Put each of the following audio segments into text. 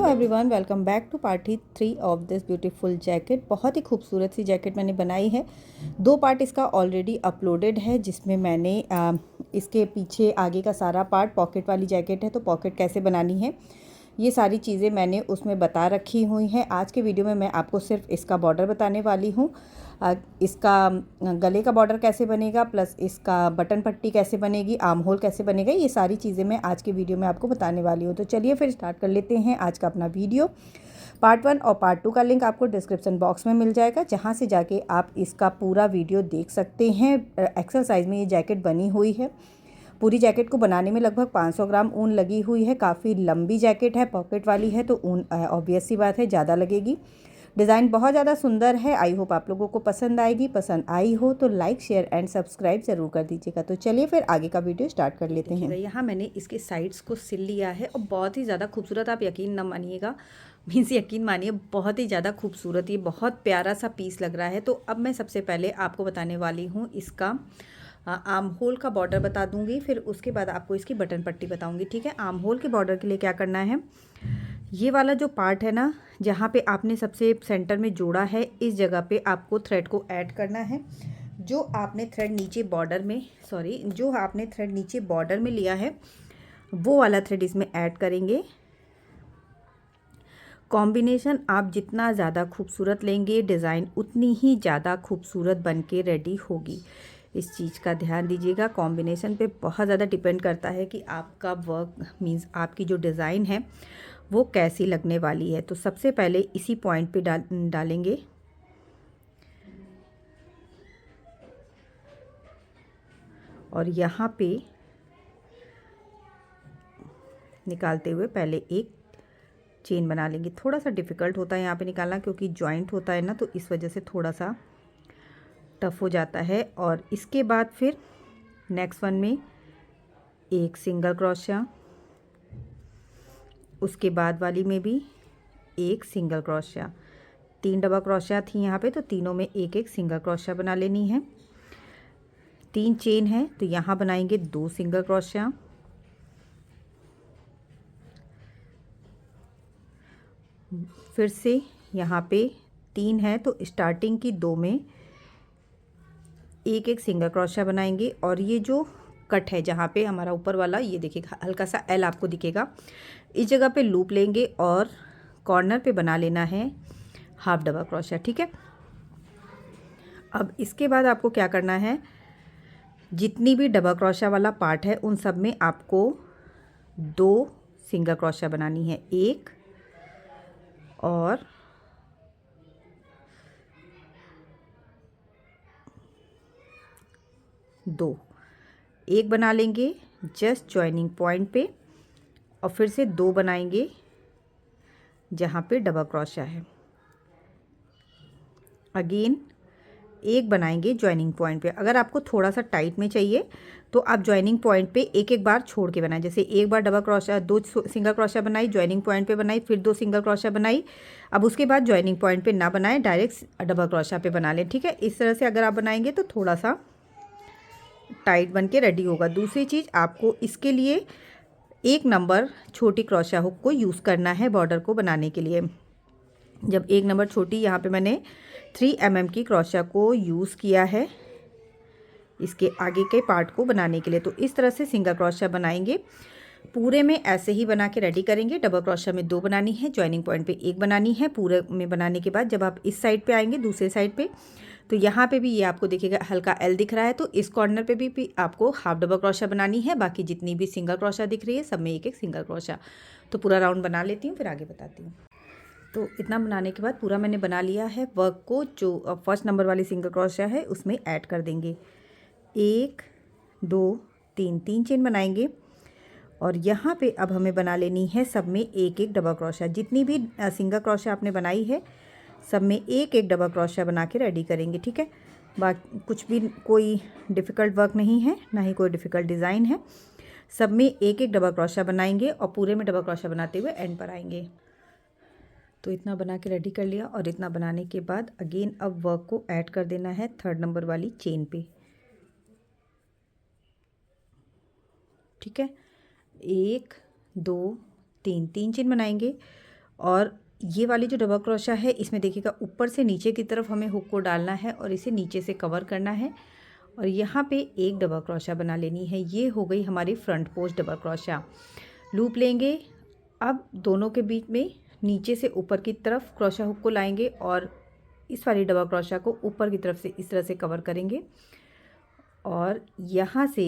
Everyone, welcome back to part 3 of this beautiful jacket. बहुत ही खूबसूरत सी जैकेट मैंने बनाई है। 2 पार्ट इसका ऑलरेडी अपलोडेड है, जिसमें मैंने इसके पीछे आगे का सारा पार्ट, पॉकेट वाली जैकेट है तो पॉकेट कैसे बनानी है ये सारी चीज़ें मैंने उसमें बता रखी हुई हैं। आज के वीडियो में मैं आपको सिर्फ इसका बॉर्डर बताने वाली हूँ। इसका गले का बॉर्डर कैसे बनेगा, प्लस इसका बटन पट्टी कैसे बनेगी, आर्म होल कैसे बनेगा, ये सारी चीज़ें मैं आज के वीडियो में आपको बताने वाली हूँ। तो चलिए फिर स्टार्ट कर लेते हैं आज का अपना वीडियो। पार्ट 1 और पार्ट 2 का लिंक आपको डिस्क्रिप्शन बॉक्स में मिल जाएगा, जहाँ से जाके आप इसका पूरा वीडियो देख सकते हैं। एक्सल साइज़ में ये जैकेट बनी हुई है। पूरी जैकेट को बनाने में लगभग 500 ग्राम ऊन लगी हुई है। काफ़ी लंबी जैकेट है, पॉकेट वाली है, तो ऊन ऑब्वियस सी बात है ज़्यादा लगेगी। डिज़ाइन बहुत ज़्यादा सुंदर है। आई होप आप लोगों को पसंद आएगी। पसंद आई हो तो लाइक, शेयर एंड सब्सक्राइब ज़रूर कर दीजिएगा। तो चलिए फिर आगे का वीडियो स्टार्ट कर लेते हैं। यहाँ मैंने इसके साइड्स को सिल लिया है और बहुत ही ज़्यादा खूबसूरत, आप यकीन न मानिएगा, मीन्स यकीन मानिए, बहुत ही ज़्यादा खूबसूरत, ये बहुत प्यारा सा पीस लग रहा है। तो अब मैं सबसे पहले आपको बताने वाली हूँ इसका आर्म होल का बॉर्डर बता दूंगी, फिर उसके बाद आपको इसकी बटन पट्टी बताऊंगी। ठीक है, आर्म होल के बॉर्डर के लिए क्या करना है, ये वाला जो पार्ट है ना, जहाँ पे आपने सबसे सेंटर में जोड़ा है, इस जगह पे आपको थ्रेड को ऐड करना है। जो आपने थ्रेड नीचे बॉर्डर में लिया है, वो वाला थ्रेड इसमें ऐड करेंगे। कॉम्बिनेशन आप जितना ज़्यादा खूबसूरत लेंगे, डिज़ाइन उतनी ही ज़्यादा खूबसूरत बन के रेडी होगी। इस चीज़ का ध्यान दीजिएगा। कॉम्बिनेशन पे बहुत ज़्यादा डिपेंड करता है कि आपका वर्क मीन्स आपकी जो डिज़ाइन है वो कैसी लगने वाली है। तो सबसे पहले इसी पॉइंट पे डालेंगे। और यहाँ पे निकालते हुए पहले एक चेन बना लेंगे। थोड़ा सा डिफ़िकल्ट होता है यहाँ पे निकालना, क्योंकि जॉइंट होता है ना, तो इस वजह से थोड़ा सा टफ हो जाता है। और इसके बाद फिर नेक्स्ट वन में एक सिंगल क्रोशिया, उसके बाद वाली में भी एक सिंगल क्रोशिया। 3 डबल क्रोशिया थी यहाँ पे, तो तीनों में एक एक सिंगल क्रोशिया बना लेनी है। 3 चेन है तो यहाँ बनाएंगे 2 सिंगल क्रोशिया, फिर से यहाँ पे 3 है तो स्टार्टिंग की 2 में एक एक सिंगल क्रोशिया बनाएंगे। और ये जो कट है जहाँ पे हमारा ऊपर वाला, ये देखिएगा हल्का सा एल आपको दिखेगा, इस जगह पे लूप लेंगे और कॉर्नर पे बना लेना है हाफ डबल क्रोशिया। ठीक है, अब इसके बाद आपको क्या करना है, जितनी भी डबल क्रोशिया वाला पार्ट है उन सब में आपको 2 सिंगल क्रोशिया बनानी है, एक और दो। एक बना लेंगे जस्ट जॉइनिंग पॉइंट पे, और फिर से 2 बनाएंगे जहाँ पे डबल क्रोशिया है। अगेन एक बनाएंगे जॉइनिंग पॉइंट पे। अगर आपको थोड़ा सा टाइट में चाहिए तो आप जॉइनिंग पॉइंट पे एक एक बार छोड़ के बनाएं। जैसे एक बार डबल क्रोशिया, 2 सिंगल क्रोशिया बनाई, जॉइनिंग पॉइंट पे बनाई, फिर 2 सिंगल क्रोशिया बनाई। अब उसके बाद जॉइनिंग पॉइंट पे ना बनाएं, डायरेक्ट डबल क्रोशिया पे बना लें। ठीक है, इस तरह से अगर आप बनाएंगे तो थोड़ा सा टाइट बन के रेडी होगा। दूसरी चीज़, आपको इसके लिए 1 नंबर छोटी क्रोशिया हुक को यूज़ करना है बॉर्डर को बनाने के लिए। जब 1 नंबर छोटी, यहाँ पे मैंने 3 mm की क्रोशिया को यूज़ किया है इसके आगे के पार्ट को बनाने के लिए। तो इस तरह से सिंगल क्रोशिया बनाएंगे, पूरे में ऐसे ही बना के रेडी करेंगे। डबल क्रोशिया में 2 बनानी है, जॉइनिंग पॉइंट पे 1 बनानी है। पूरे में बनाने के बाद जब आप इस साइड पे आएंगे, दूसरे साइड पे, तो यहाँ पे भी ये आपको दिखेगा हल्का एल दिख रहा है, तो इस कॉर्नर पे भी आपको हाफ डबल क्रोशिया बनानी है। बाकी जितनी भी सिंगल क्रोशिया दिख रही है सब में एक एक सिंगल क्रोशिया। तो पूरा राउंड बना लेती हूँ, फिर आगे बताती हूँ। तो इतना बनाने के बाद पूरा मैंने बना लिया है। वर्क को जो फर्स्ट नंबर वाली सिंगल क्रोशिया है उसमें ऐड कर देंगे। 1 2 3 3 चेन बनाएंगे। और यहाँ पे अब हमें बना लेनी है सब में एक एक डबल क्रोशिया। जितनी भी सिंगल क्रोशिया आपने बनाई है सब में एक एक डबल क्रोशिया बना के रेडी करेंगे। ठीक है, बाकी कुछ भी कोई डिफ़िकल्ट वर्क नहीं है, ना ही कोई डिफ़िकल्ट डिज़ाइन है। सब में एक एक डबल क्रोशिया बनाएंगे और पूरे में डबल क्रोशिया बनाते हुए एंड पर आएंगे। तो इतना बना के रेडी कर लिया। और इतना बनाने के बाद अगेन अब वर्क को ऐड कर देना है 3rd नंबर वाली चेन पे। ठीक है, 1 2 3 3 चेन बनाएंगे और ये वाली जो डबल क्रोशा है इसमें देखिएगा ऊपर से नीचे की तरफ हमें हुक को डालना है और इसे नीचे से कवर करना है और यहाँ पे एक डबल क्रोशा बना लेनी है। ये हो गई हमारी front post double crochet. Loop लेंगे, अब दोनों के बीच में नीचे से ऊपर की तरफ क्रोशा हुक को लाएंगे और इस वाली डबल क्रोशा को ऊपर की तरफ से इस तरह से कवर करेंगे और यहाँ से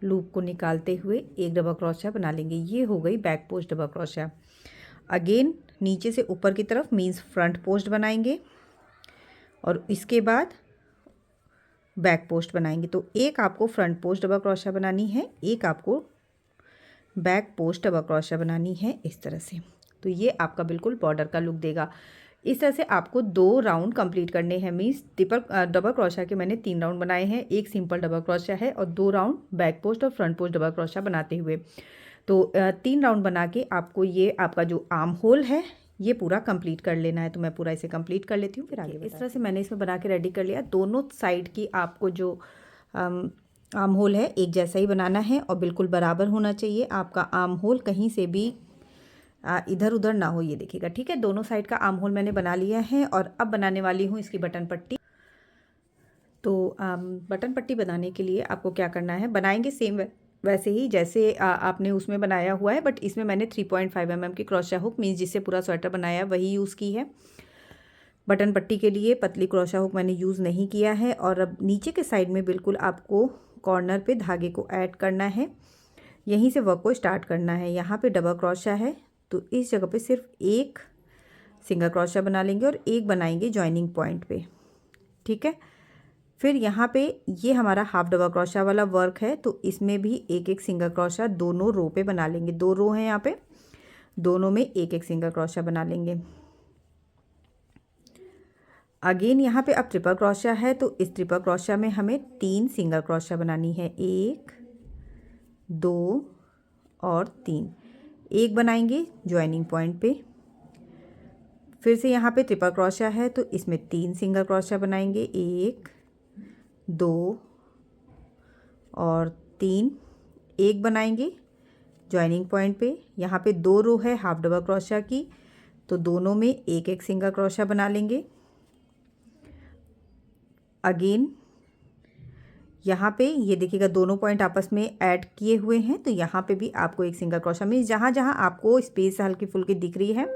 लूप को निकालते हुए एक डबल क्रोशा बना लेंगे। ये हो गई back post double crochet. Again नीचे से ऊपर की तरफ मीन्स फ्रंट पोस्ट बनाएंगे और इसके बाद बैक पोस्ट बनाएंगे। तो एक आपको फ्रंट पोस्ट डबल क्रोशा बनानी है, एक आपको बैक पोस्ट डबल क्रोशा बनानी है इस तरह से। तो ये आपका बिल्कुल बॉर्डर का लुक देगा। इस तरह से आपको 2 राउंड कंप्लीट करने हैं। मीन्स डबल क्रोशा के मैंने 3 राउंड बनाए हैं, एक सिंपल डबल क्रोशा है और 2 राउंड बैक पोस्ट और फ्रंट पोस्ट डबल क्रोशा बनाते हुए। तो 3 राउंड बना के आपको ये आपका जो आर्म होल है ये पूरा कंप्लीट कर लेना है। तो मैं पूरा इसे कंप्लीट कर लेती हूँ, फिर आगे इस तरह से मैंने इसमें बना के रेडी कर लिया। दोनों साइड की आपको जो आर्म होल है एक जैसा ही बनाना है और बिल्कुल बराबर होना चाहिए। आपका आर्म होल कहीं से भी इधर उधर ना हो, ये देखिएगा। ठीक है, दोनों साइड का आर्म होल मैंने बना लिया है और अब बनाने वाली हूँ इसकी बटन पट्टी। तो बटन पट्टी बनाने के लिए आपको क्या करना है, बनाएंगे सेम वैसे ही जैसे आपने उसमें बनाया हुआ है, बट इसमें मैंने 3.5 mm की क्रोशा हुक मीन्स जिससे पूरा स्वेटर बनाया वही यूज़ की है। बटन पट्टी के लिए पतली क्रोशा हुक मैंने यूज़ नहीं किया है। और अब नीचे के साइड में बिल्कुल आपको कॉर्नर पे धागे को ऐड करना है, यहीं से वर्क को स्टार्ट करना है। यहाँ पे डबल क्रोशा है तो इस जगह पे सिर्फ एक सिंगल क्रोशा बना लेंगे और एक बनाएंगे जॉइनिंग पॉइंट पे। ठीक है, फिर यहाँ पे ये हमारा हाफ डबल क्रोशा वाला वर्क है तो इसमें भी एक एक सिंगल क्रोशा दोनों रो पे बना लेंगे। 2 रो हैं यहाँ पे, दोनों में एक एक सिंगल क्रोशा बना लेंगे। अगेन यहाँ पे अब ट्रिपल क्रोशा है तो इस ट्रिपल क्रोशा में हमें 3 सिंगल क्रोशा बनानी है, 1 2 और 3। एक बनाएंगे जॉइनिंग पॉइंट पे। फिर से यहाँ पे ट्रिपल क्रोशा है तो इसमें 3 सिंगल क्रोशा बनाएंगे, 1 2 और 3। एक बनाएंगे जॉइनिंग पॉइंट पे। यहाँ पे 2 रो है हाफ डबल क्रोशा की तो दोनों में एक एक सिंगल क्रोशा बना लेंगे। अगेन यहाँ पे ये देखिएगा दोनों पॉइंट आपस में ऐड किए हुए हैं तो यहाँ पे भी आपको एक सिंगल क्रोशा में जहाँ जहाँ आपको स्पेस हल्की फुल्की दिख रही है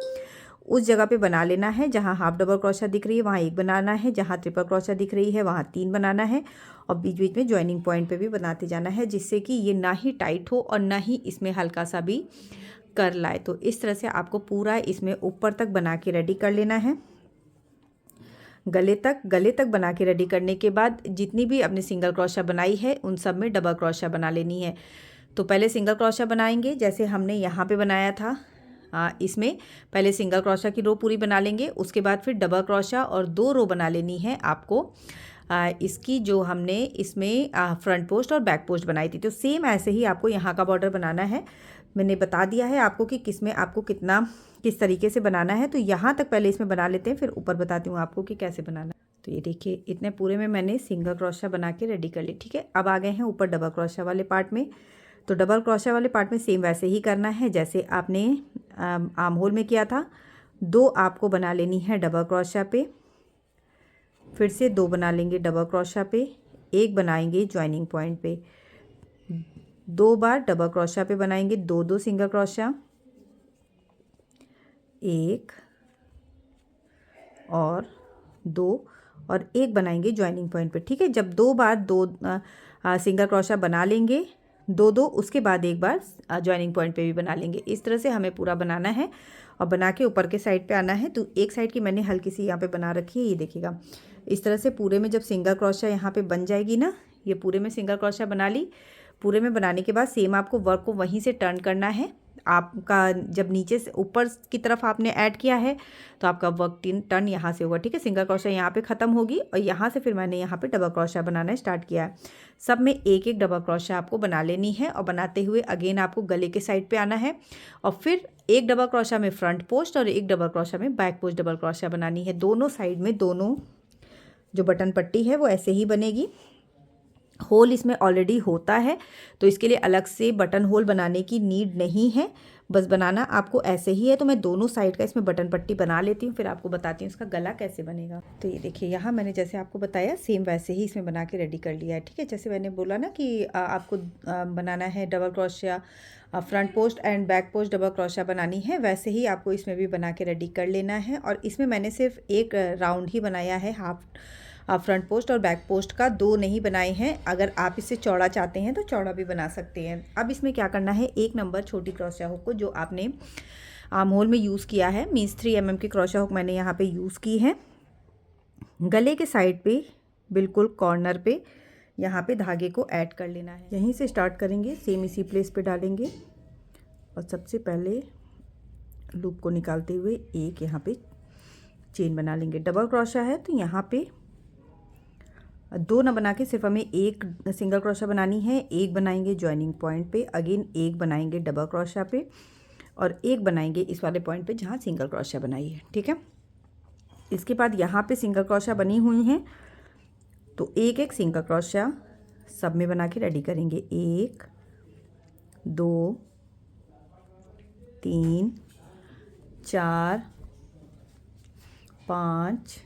उस जगह पे बना लेना है। जहाँ हाफ डबल क्रोशा दिख रही है वहाँ एक बनाना है, जहाँ ट्रिपल क्रोशा दिख रही है वहाँ 3 बनाना है और बीच बीच में जॉइनिंग पॉइंट पे भी बनाते जाना है, जिससे कि ये ना ही टाइट हो और ना ही इसमें हल्का सा भी कर लाए। तो इस तरह से आपको पूरा इसमें ऊपर तक बना के रेडी कर लेना है। गले तक बना के रेडी करने के बाद जितनी भी अपने सिंगल क्रोशा बनाई है उन सब में डबल क्रोशा बना लेनी है। तो पहले सिंगल क्रोशा बनाएंगे जैसे हमने यहाँ पे बनाया था। इसमें पहले सिंगल क्रोशा की रो पूरी बना लेंगे, उसके बाद फिर डबल क्रोशा और 2 रो बना लेनी है आपको इसकी जो हमने इसमें फ्रंट पोस्ट और बैक पोस्ट बनाई थी। तो सेम ऐसे ही आपको यहाँ का बॉर्डर बनाना है। मैंने बता दिया है आपको कि किस में आपको किस तरीके से बनाना है। तो यहाँ तक पहले इसमें बना लेते हैं, फिर ऊपर बताती हूँ आपको कि कैसे बनाना है। तो ये देखिए इतने पूरे में मैंने सिंगल क्रोशा बना के रेडी कर ली। ठीक है, अब आ गए हैं ऊपर डबल क्रोशा वाले पार्ट में। तो डबल क्रोशा वाले पार्ट में सेम वैसे ही करना है जैसे आपने आर्म होल में किया था। 2 आपको बना लेनी है डबल क्रोशा पे, फिर से 2 बना लेंगे डबल क्रोशा पे, एक बनाएंगे जॉइनिंग पॉइंट पे। 2 बार डबल क्रोशा पे बनाएंगे 2 सिंगल क्रोशा, 1 और 2 और एक बनाएंगे जॉइनिंग पॉइंट पे। ठीक है, जब 2 बार 2 सिंगल क्रोशा बना लेंगे 2 उसके बाद एक बार जॉइनिंग पॉइंट पे भी बना लेंगे। इस तरह से हमें पूरा बनाना है और बना के ऊपर के साइड पे आना है। तो एक साइड की मैंने हल्की सी यहाँ पे बना रखी है, ये देखिएगा। इस तरह से पूरे में जब सिंगल क्रोशा यहाँ पे बन जाएगी ना, ये पूरे में सिंगल क्रोशा बना ली। पूरे में बनाने के बाद सेम आपको वर्क को वहीं से टर्न करना है। आपका जब नीचे से ऊपर की तरफ आपने ऐड किया है तो आपका वर्क टर्न यहाँ से होगा। ठीक है, सिंगल क्रोशा यहाँ पे ख़त्म होगी और यहाँ से फिर मैंने यहाँ पे डबल क्रोशा बनाना स्टार्ट किया है। सब में एक एक डबल क्रोशा आपको बना लेनी है और बनाते हुए अगेन आपको गले के साइड पे आना है और फिर एक डबल क्रोशा में फ्रंट पोस्ट और एक डबल क्रोशा में बैक पोस्ट डबल क्रोशा बनानी है। दोनों साइड में दोनों जो बटन पट्टी है वो ऐसे ही बनेगी। होल इसमें ऑलरेडी होता है, तो इसके लिए अलग से बटन होल बनाने की नीड नहीं है, बस बनाना आपको ऐसे ही है। तो मैं दोनों साइड का इसमें बटन पट्टी बना लेती हूँ, फिर आपको बताती हूँ इसका गला कैसे बनेगा। तो ये देखिए, यहाँ मैंने जैसे आपको बताया सेम वैसे ही इसमें बना के रेडी कर लिया है। ठीक है, जैसे मैंने बोला ना कि आपको बनाना है double crochet, front post and back post double crochet बनानी है, वैसे ही आपको इसमें भी बना के रेडी कर लेना है। और इसमें मैंने सिर्फ एक राउंड ही बनाया है, हाफ फ्रंट पोस्ट और बैक पोस्ट का, दो नहीं बनाए हैं। अगर आप इसे चौड़ा चाहते हैं तो चौड़ा भी बना सकते हैं। अब इसमें क्या करना है, 1 नंबर छोटी क्रोशिया हुक को जो आपने आर्म होल में यूज़ किया है, मीन्स 3 mm की क्रोशिया हुक मैंने यहाँ पे यूज़ की है, गले के साइड पे बिल्कुल कॉर्नर पे यहाँ पे धागे को ऐड कर लेना है। यहीं से स्टार्ट करेंगे, सेम इसी प्लेस पे डालेंगे और सबसे पहले लूप को निकालते हुए एक यहाँ पे चेन बना लेंगे। डबल क्रोशिया है तो यहाँ पे 2 ना बना के सिर्फ हमें एक सिंगल क्रोशिया बनानी है। एक बनाएंगे जॉइनिंग पॉइंट पे, अगेन एक बनाएंगे डबल क्रोशिया पे, और एक बनाएंगे इस वाले पॉइंट पे जहाँ सिंगल क्रोशिया बनाई है। ठीक है, इसके बाद यहाँ पे सिंगल क्रोशिया बनी हुई हैं, तो एक एक सिंगल क्रोशिया सब में बना के रेडी करेंगे। 1 2 3 4 5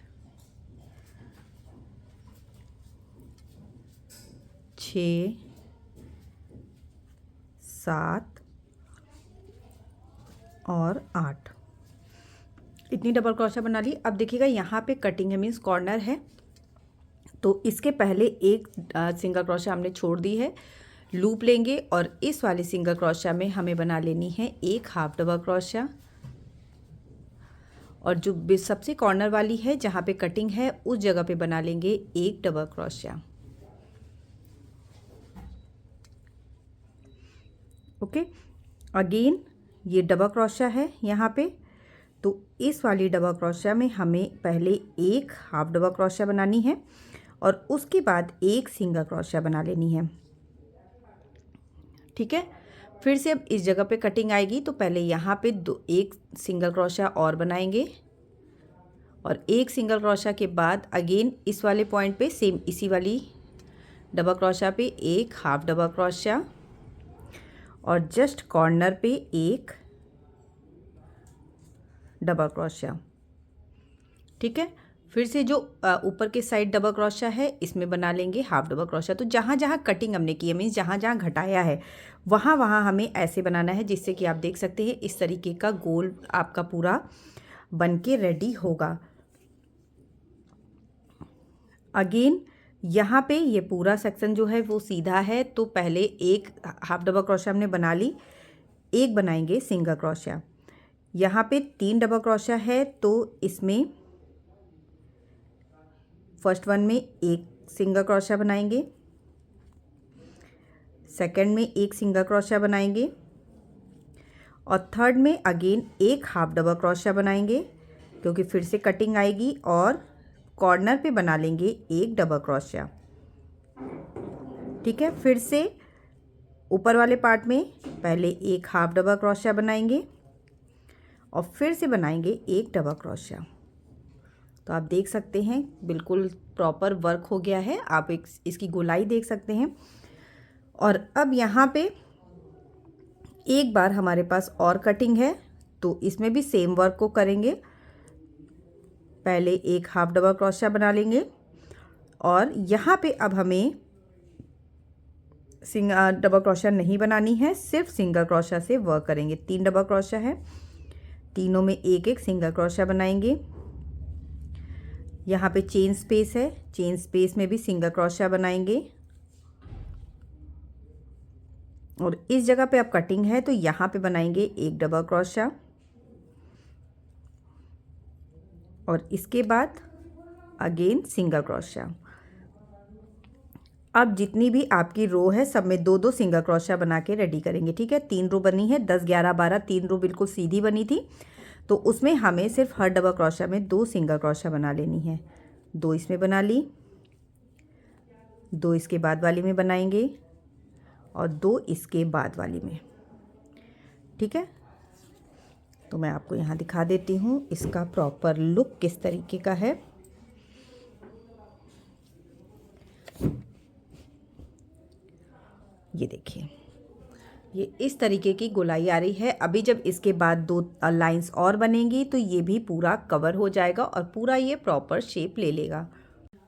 6 7 और 8, इतनी डबल क्रोशिया बना ली। अब देखिएगा यहाँ पे कटिंग है, मीन्स कॉर्नर है, तो इसके पहले एक सिंगल क्रोशिया हमने छोड़ दी है, लूप लेंगे और इस वाले सिंगल क्रोशिया में हमें बना लेनी है एक हाफ डबल क्रोशिया, और जो सबसे कॉर्नर वाली है जहाँ पे कटिंग है उस जगह पे बना लेंगे एक डबल क्रोशिया। ओके, अगेन ये डबल क्रोशिया है यहाँ पे, तो इस वाली डबल क्रोशिया में हमें पहले एक हाफ डबल क्रोशिया बनानी है और उसके बाद एक सिंगल क्रोशिया बना लेनी है। ठीक है, फिर से अब इस जगह पे कटिंग आएगी, तो पहले यहाँ पे एक सिंगल क्रोशिया और बनाएंगे और एक सिंगल क्रोशिया के बाद अगेन इस वाले पॉइंट पे सेम इसी वाली डबल क्रोशिया पे एक हाफ डबल क्रोशिया और जस्ट कॉर्नर पे एक डबल क्रोशिया। ठीक है, फिर से जो ऊपर के साइड डबल क्रोशिया है इसमें बना लेंगे हाफ डबल क्रोशिया। तो जहाँ जहाँ कटिंग हमने की है, मीन्स जहाँ जहाँ घटाया है, वहाँ वहाँ हमें ऐसे बनाना है जिससे कि आप देख सकते हैं इस तरीके का गोल आपका पूरा बन के रेडी होगा। अगेन यहाँ पे ये पूरा सेक्शन जो है वो सीधा है, तो पहले एक हाफ डबल क्रोशिया हमने बना ली, एक बनाएंगे सिंगल क्रोशिया। यहाँ पे 3 डबल क्रोशिया है, तो इसमें फर्स्ट वन में एक सिंगल क्रोशिया बनाएंगे, सेकंड में एक सिंगल क्रोशिया बनाएंगे और थर्ड में अगेन एक हाफ डबल क्रोशिया बनाएंगे, क्योंकि फिर से कटिंग आएगी, और कॉर्नर पे बना लेंगे एक डबल क्रोशिया। ठीक है, फिर से ऊपर वाले पार्ट में पहले एक हाफ डबल क्रोशिया बनाएंगे और फिर से बनाएंगे एक डबल क्रोशिया। तो आप देख सकते हैं बिल्कुल प्रॉपर वर्क हो गया है, आप इसकी गोलाई देख सकते हैं। और अब यहाँ पे एक बार हमारे पास और कटिंग है, तो इसमें भी सेम वर्क को करेंगे। पहले एक हाफ डबल क्रोशिया बना लेंगे और यहाँ पे अब हमें डबल क्रोशिया नहीं बनानी है, सिर्फ सिंगल क्रोशिया से वर्क करेंगे। 3 डबल क्रोशिया है, तीनों में एक एक सिंगल क्रोशिया बनाएंगे। यहाँ पे चेन स्पेस है, चेन स्पेस में भी सिंगल क्रोशिया बनाएंगे और इस जगह पे अब कटिंग है, तो यहाँ पे बनाएंगे एक डबल क्रोशिया और इसके बाद अगेन सिंगल क्रोशिया। अब जितनी भी आपकी रो है सब में 2-2 सिंगल क्रोशिया बना के रेडी करेंगे। ठीक है, 3 रो बनी है, 10 11 12, 3 रो बिल्कुल सीधी बनी थी, तो उसमें हमें सिर्फ हर डबल क्रोशिया में 2 सिंगल क्रोशिया बना लेनी है। 2 इसमें बना ली, 2 इसके बाद वाली में बनाएंगे और 2 इसके बाद वाली में। ठीक है, तो मैं आपको यहाँ दिखा देती हूँ इसका प्रॉपर लुक किस तरीके का है। ये देखिए, ये इस तरीके की गोलाई आ रही है। अभी जब इसके बाद 2 लाइंस और बनेंगी तो ये भी पूरा कवर हो जाएगा और पूरा ये प्रॉपर शेप ले लेगा।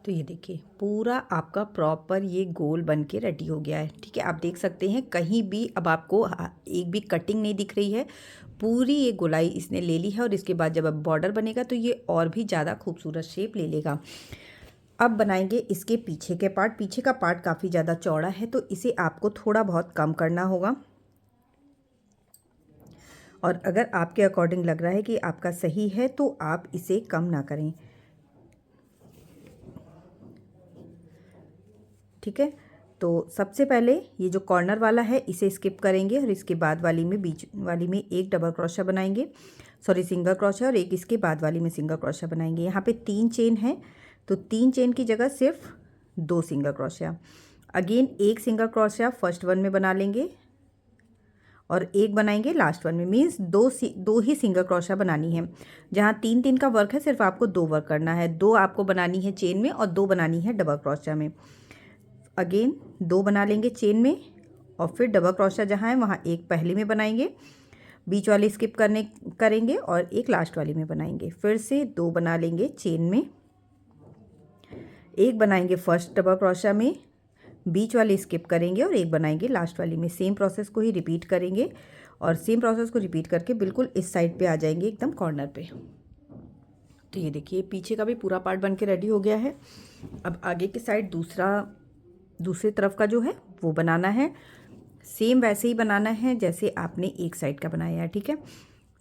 तो ये देखिए, पूरा आपका प्रॉपर ये गोल बन के रेडी हो गया है। ठीक है, आप देख सकते हैं कहीं भी अब आपको एक भी कटिंग नहीं दिख रही है, पूरी ये गोलाई इसने ले ली है। और इसके बाद जब अब बॉर्डर बनेगा तो ये और भी ज़्यादा खूबसूरत शेप ले लेगा। अब बनाएंगे इसके पीछे के पार्ट। पीछे का पार्ट काफ़ी ज़्यादा चौड़ा है तो इसे आपको थोड़ा बहुत कम करना होगा। और अगर आपके अकॉर्डिंग लग रहा है कि आपका सही है तो आप इसे कम ना करें। ठीक है, तो सबसे पहले ये जो कॉर्नर वाला है इसे स्किप करेंगे और इसके बाद वाली में, बीच वाली में एक डबल क्रोशा बनाएंगे, सॉरी सिंगल क्रोशा, और एक इसके बाद वाली में सिंगल क्रोशा बनाएंगे। यहाँ पे 3 चेन है तो 3 चेन की जगह सिर्फ 2 सिंगल क्रोशा। अगेन एक सिंगल क्रोशा फर्स्ट वन में बना लेंगे और एक बनाएंगे लास्ट वन में। मीन्स दो ही सिंगल क्रोशा बनानी है। जहाँ 3-3 का वर्क है सिर्फ आपको 2 वर्क करना है। 2 आपको बनानी है चेन में और 2 बनानी है डबल क्रोशा में। अगेन 2 बना लेंगे चेन में और फिर डबल क्रोशा जहाँ है वहाँ एक पहले में बनाएंगे, बीच वाली स्किप करेंगे और एक लास्ट वाली में बनाएंगे। फिर से 2 बना लेंगे चेन में, एक बनाएंगे फर्स्ट डबल क्रोशा में, बीच वाली स्किप करेंगे और एक बनाएंगे लास्ट वाली में। सेम प्रोसेस को ही रिपीट करेंगे और सेम प्रोसेस को रिपीट करके बिल्कुल इस साइड पे आ जाएंगे एकदम कॉर्नर पे। तो ये देखिए, पीछे का भी पूरा पार्ट बन के रेडी हो गया है। अब आगे की साइड दूसरी तरफ का जो है वो बनाना है। सेम वैसे ही बनाना है जैसे आपने एक साइड का बनाया है। ठीक है,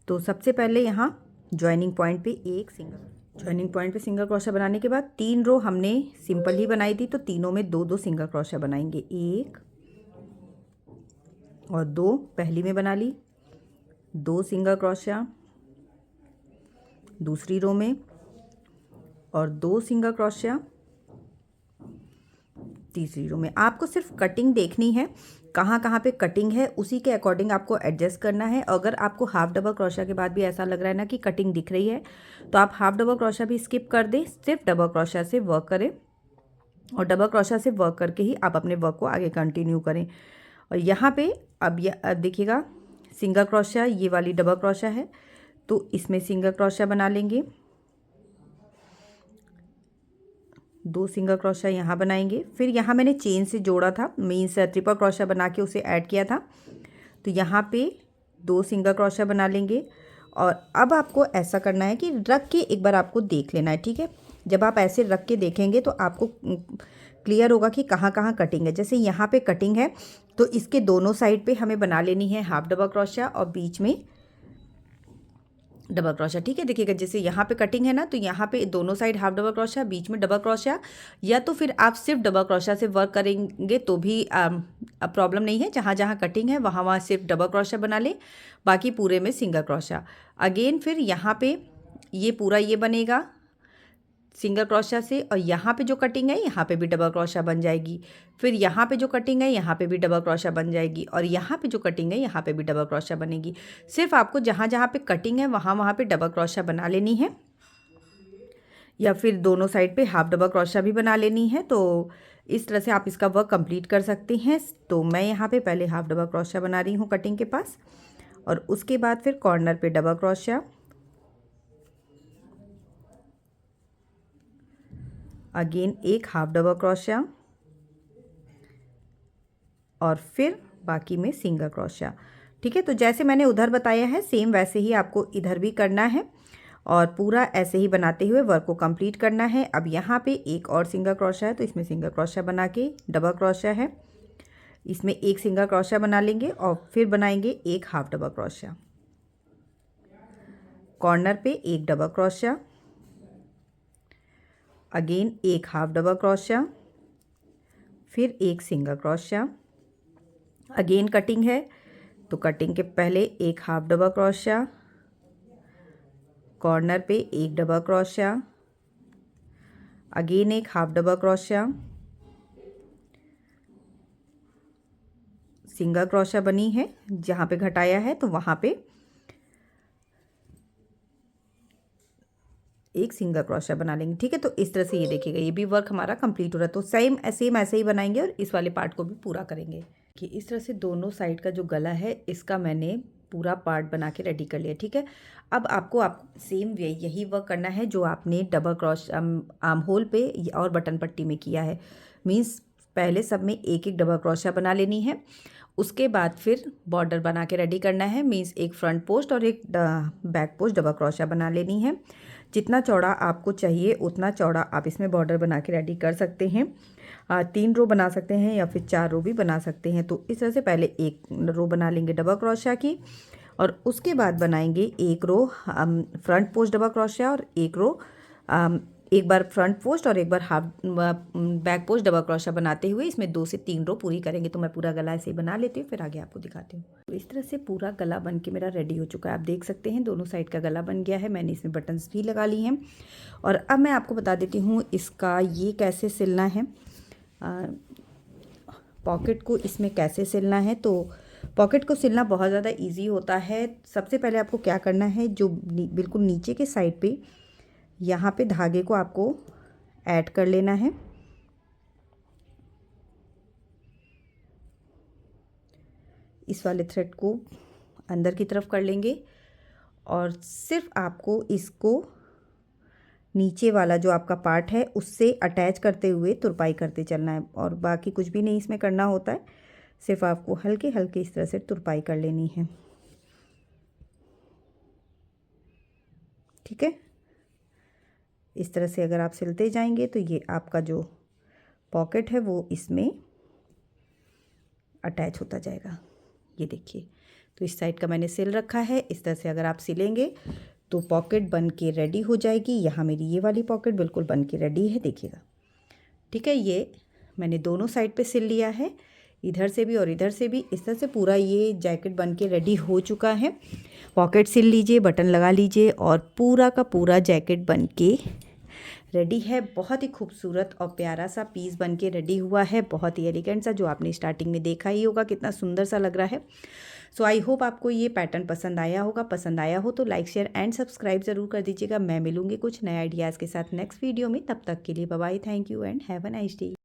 तो सबसे पहले यहाँ जॉइनिंग पॉइंट पे सिंगल क्रोशा बनाने के बाद 3 रो हमने सिंपल ही बनाई थी तो तीनों में 2-2 सिंगल क्रोशा बनाएंगे। 1 और 2 पहली में बना ली, 2 सिंगल क्रोशा दूसरी रो में और 2 सिंगल क्रोशा तीसरी रो में। आपको सिर्फ कटिंग देखनी है, कहाँ कहाँ पे कटिंग है उसी के अकॉर्डिंग आपको एडजस्ट करना है। अगर आपको हाफ डबल क्रोशा के बाद भी ऐसा लग रहा है ना कि कटिंग दिख रही है तो आप हाफ डबल क्रोशा भी स्किप कर दें, सिर्फ डबल क्रोशा से वर्क करें और डबल क्रोशा से वर्क करके ही आप अपने वर्क को आगे कंटिन्यू करें। और यहाँ पे अब देखिएगा, सिंगल क्रोशा ये वाली डबल क्रोशा है तो इसमें सिंगल क्रोशा बना लेंगे, 2 सिंगल क्रोशा यहाँ बनाएंगे। फिर यहाँ मैंने चेन से जोड़ा था, मीन्स ट्रिपल क्रोशा बना के उसे ऐड किया था, तो यहाँ पे 2 सिंगल क्रोशा बना लेंगे। और अब आपको ऐसा करना है कि रख के एक बार आपको देख लेना है। ठीक है, जब आप ऐसे रख के देखेंगे तो आपको क्लियर होगा कि कहाँ कहाँ कटिंग है। जैसे यहाँ पे कटिंग है तो इसके दोनों साइड पे हमें बना लेनी है हाफ डबल क्रोशा और बीच में डबल क्रोशा। ठीक है, देखिएगा जैसे यहाँ पे कटिंग है ना तो यहाँ पे दोनों साइड हाफ डबल क्रोशा, बीच में डबल क्रोशा, या तो फिर आप सिर्फ डबल क्रोशा से वर्क करेंगे तो भी प्रॉब्लम नहीं है। जहाँ जहाँ कटिंग है वहाँ वहाँ सिर्फ डबल क्रोशा बना ले, बाकी पूरे में सिंगल क्रोशा। अगेन फिर यहाँ पे ये पूरा ये बनेगा सिंगल क्रोशा से और यहाँ पे जो कटिंग है यहाँ पे भी डबल क्रोशा बन जाएगी। फिर यहाँ पे जो कटिंग है यहाँ पे भी डबल क्रोशा बन जाएगी और यहाँ पे जो कटिंग है यहाँ पे भी डबल क्रोशा बनेगी। सिर्फ आपको जहाँ जहाँ पे कटिंग है वहाँ वहाँ पे डबल क्रोशा बना लेनी है या फिर दोनों साइड पे हाफ डबल क्रोशा भी बना लेनी है। तो इस तरह से आप इसका वर्क कंप्लीट कर सकते हैं। तो मैं यहाँ पे पहले हाफ डबल क्रोशा बना रही हूँ कटिंग के पास और उसके बाद फिर कॉर्नर पे डबल क्रोशा, अगेन एक हाफ डबल क्रोशा और फिर बाकी में सिंगल क्रोशा। ठीक है, तो जैसे मैंने उधर बताया है सेम वैसे ही आपको इधर भी करना है और पूरा ऐसे ही बनाते हुए वर्क को कंप्लीट करना है। अब यहाँ पे एक और सिंगल क्रोशा है तो इसमें सिंगल क्रोशा बना के, डबल क्रोशा है इसमें एक सिंगल क्रोशा बना लेंगे और फिर बनाएंगे एक हाफ डबल क्रोशा, कॉर्नर पे एक डबल क्रोशा, अगेन एक हाफ डबल क्रोशा, फिर एक सिंगल क्रोशा। अगेन कटिंग है तो कटिंग के पहले एक हाफ डबल क्रोशा, कॉर्नर पे एक डबल क्रोशा, अगेन एक half double crochet, single crochet बनी है जहाँ पे घटाया है तो वहाँ पे एक सिंगल क्रोशा बना लेंगे। ठीक है, तो इस तरह से ये देखिएगा ये भी वर्क हमारा कंप्लीट हो रहा है। तो सेम ऐसे ही बनाएंगे और इस वाले पार्ट को भी पूरा करेंगे। कि इस तरह से दोनों साइड का जो गला है इसका मैंने पूरा पार्ट बना के रेडी कर लिया। ठीक है, अब आपको सेम यही वर्क करना है जो आपने डबल क्रॉस आर्म होल पे और बटन पट्टी में किया है। मीन्स पहले सब में एक एक डबल क्रोशिया बना लेनी है, उसके बाद फिर बॉर्डर बना के रेडी करना है। मीन्स एक फ्रंट पोस्ट और एक बैक पोस्ट डबल क्रोशिया बना लेनी है। जितना चौड़ा आपको चाहिए उतना चौड़ा आप इसमें बॉर्डर बना के रेडी कर सकते हैं। 3 रो बना सकते हैं या फिर 4 रो भी बना सकते हैं। तो इस तरह से पहले एक रो बना लेंगे डबल क्रोशिया की, और उसके बाद बनाएंगे एक रो फ्रंट पोस्ट डबल क्रोशिया और एक रो एक बार फ्रंट पोस्ट और एक बार हाफ बैक पोस्ट डबल क्रोशिया बनाते हुए इसमें 2 से 3 रो पूरी करेंगे। तो मैं पूरा गला ऐसे ही बना लेती हूँ, फिर आगे आपको दिखाती हूँ। तो इस तरह से पूरा गला बन के मेरा रेडी हो चुका है। आप देख सकते हैं दोनों साइड का गला बन गया है। मैंने इसमें बटन्स भी लगा ली हैं। और अब मैं आपको बता देती हूँ इसका ये कैसे सिलना है, पॉकेट को इसमें कैसे सिलना है। तो पॉकेट को सिलना बहुत ज़्यादा ईजी होता है। सबसे पहले आपको क्या करना है, जो बिल्कुल नीचे के साइड पे यहाँ पे धागे को आपको ऐड कर लेना है। इस वाले थ्रेड को अंदर की तरफ कर लेंगे और सिर्फ आपको इसको नीचे वाला जो आपका पार्ट है उससे अटैच करते हुए तुरपाई करते चलना है, और बाकी कुछ भी नहीं इसमें करना होता है। सिर्फ आपको हल्के हल्के इस तरह से तुरपाई कर लेनी है। ठीक है, इस तरह से अगर आप सिलते जाएंगे तो ये आपका जो पॉकेट है वो इसमें अटैच होता जाएगा। ये देखिए, तो इस साइड का मैंने सिल रखा है। इस तरह से अगर आप सिलेंगे तो पॉकेट बन के रेडी हो जाएगी। यहाँ मेरी ये वाली पॉकेट बिल्कुल बन के रेडी है, देखिएगा। ठीक है, ये मैंने दोनों साइड पे सिल लिया है, इधर से भी और इधर से भी। इस तरह से पूरा ये जैकेट बन के रेडी हो चुका है। पॉकेट सिल लीजिए, बटन लगा लीजिए और पूरा का पूरा जैकेट बन के रेडी है। बहुत ही खूबसूरत और प्यारा सा पीस बन के रेडी हुआ है, बहुत ही एलिगेंट सा, जो आपने स्टार्टिंग में देखा ही होगा कितना सुंदर सा लग रहा है। सो आई होप आपको ये पैटर्न पसंद आया होगा। पसंद आया हो तो लाइक शेयर एंड सब्सक्राइब ज़रूर कर दीजिएगा। मैं मिलूंगी कुछ नए आइडियाज़ के साथ नेक्स्ट वीडियो में। तब तक के लिए bye bye, thank you and have a nice day.